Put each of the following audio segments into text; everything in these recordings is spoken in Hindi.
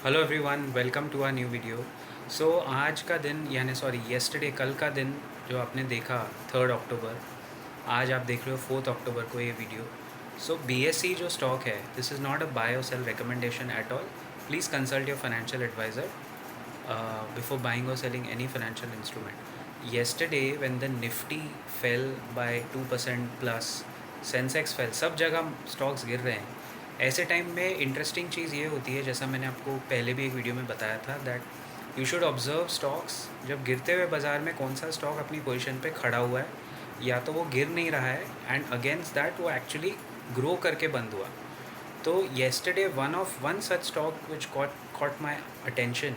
Hello everyone, welcome to our new video. So आज का दिन यानी येस्टरडे कल का दिन जो आपने देखा 3 अक्टूबर, आज आप देख रहे हो 4 अक्टूबर को ये वीडियो। सो बीएसई जो स्टॉक है, this is not a buy or sell recommendation at all. Please consult your financial advisor before buying or selling any financial instrument. Yesterday when the Nifty fell by 2% plus, Sensex fell, सब जगह स्टॉक्स गिर रहे हैं। ऐसे टाइम में इंटरेस्टिंग चीज़ ये होती है, जैसा मैंने आपको पहले भी एक वीडियो में बताया था, that you should observe stocks. जब गिरते हुए बाज़ार में कौन सा स्टॉक अपनी पोजीशन पे खड़ा हुआ है, या तो वो गिर नहीं रहा है एंड अगेंस्ट दैट वो एक्चुअली ग्रो करके बंद हुआ। तो yesterday one such stock which caught my attention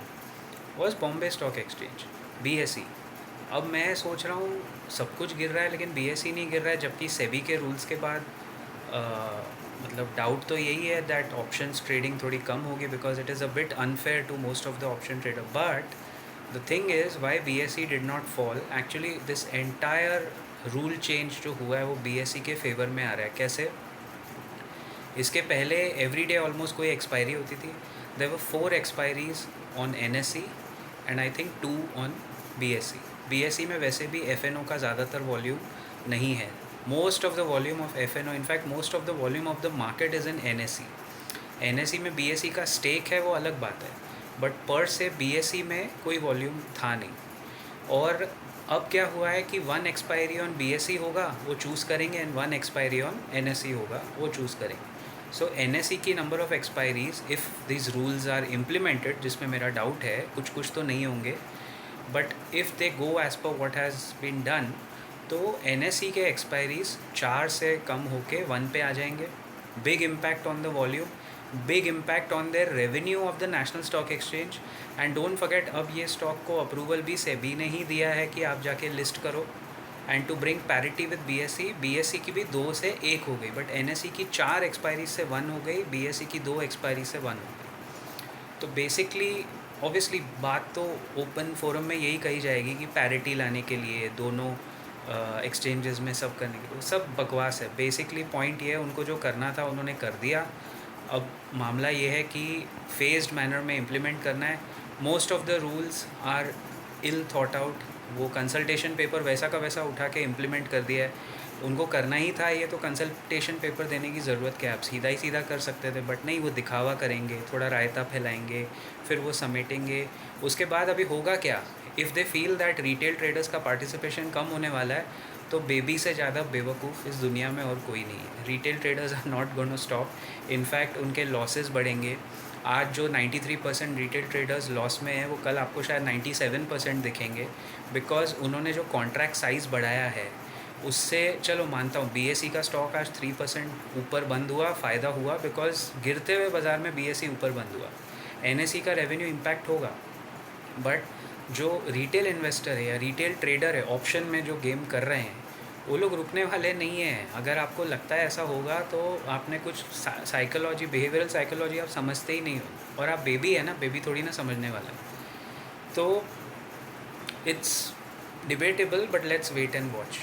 was Bombay stock exchange, BSE। अब मैं सोच रहा हूँ सब कुछ गिर रहा है लेकिन BSE नहीं गिर रहा है, जबकि सेबी के रूल्स के बाद मतलब डाउट तो यही है दैट ऑप्शंस ट्रेडिंग थोड़ी कम होगी, because it is a bit unfair to most of the option trader. But the thing is why BSE did not fall, actually this entire rule change जो हुआ है वो BSE के फेवर में आ रहा है। कैसे? इसके पहले एवरी डे ऑलमोस्ट कोई एक्सपायरी होती थी। There were 4 expiries on NSE and I think 2 on BSE। BSE में वैसे भी FNO का ज़्यादातर वॉल्यूम नहीं है। Most of the volume of FNO, in fact most of the volume of the market is in NSE। NSE में BSE का स्टेक है वो अलग बात है, बट पर से BSE में कोई वॉल्यूम था नहीं। और अब क्या हुआ है कि 1 एक्सपायरी ऑन BSE होगा वो चूज़ करेंगे एंड 1 एक्सपायरी ऑन NSE होगा वो चूज़ करेंगे। सो NSE की number of expiries if this rules are implemented, जिसमें मेरा डाउट है, कुछ तो नहीं होंगे, but if they go as per what has been done, तो NSE के एक्सपायरीज 4 से कम होके 1 पे आ जाएंगे। Big impact on the volume, big impact on their revenue of the national stock exchange. And don't forget, अब ये स्टॉक को अप्रूवल भी सेबी ने ही दिया है कि आप जाके लिस्ट करो, and to bring parity with BSE की भी 2 से 1 हो गई, बट NSE की 4 एक्सपायरी से 1 हो गई, BSE की 2 एक्सपायरी से 1 हो गई। तो बेसिकली ऑब्वियसली बात तो ओपन फोरम में यही कही जाएगी कि पैरिटी लाने के लिए दोनों एक्सचेंजेस में सब करने के लिए, सब बकवास है। बेसिकली पॉइंट ये है, उनको जो करना था उन्होंने कर दिया। अब मामला ये है कि फेज्ड मैनर में इम्प्लीमेंट करना है। Most of the rules are ill thought out. वो कंसल्टेशन पेपर वैसा का वैसा उठा के इम्प्लीमेंट कर दिया है। उनको करना ही था ये, तो कंसल्टेशन पेपर देने की ज़रूरत क्या, आप सीधा ही सीधा कर सकते थे, बट नहीं, वो दिखावा करेंगे, थोड़ा रायता फैलाएंगे, फिर वो समेटेंगे। उसके बाद अभी होगा क्या, if they feel that retail traders का पार्टिसिपेशन कम होने वाला है, तो बेबी से ज़्यादा बेवकूफ़ इस दुनिया में और कोई नहीं है। Retail traders are not going to stop, in fact उनके लॉसेस बढ़ेंगे। आज जो 93% रिटेल ट्रेडर्स लॉस में है, वो कल आपको शायद 97% दिखेंगे, बिकॉज उन्होंने जो कॉन्ट्रैक्ट साइज़ बढ़ाया है उससे, चलो मानता हूँ BSE का स्टॉक आज 3% ऊपर बंद हुआ, फ़ायदा हुआ, बिकॉज गिरते हुए बाज़ार में BSE ऊपर बंद हुआ। NSE का रेवेन्यू इम्पैक्ट होगा, बट जो रिटेल इन्वेस्टर है या रिटेल ट्रेडर है, ऑप्शन में जो गेम कर रहे हैं, वो लोग रुकने वाले नहीं हैं। अगर आपको लगता है ऐसा होगा, तो आपने कुछ साइकोलॉजी, बिहेवियरल साइकोलॉजी आप समझते ही नहीं हो, और आप बेबी है ना, बेबी थोड़ी ना समझने वाला है। तो it's debatable, but let's wait and watch.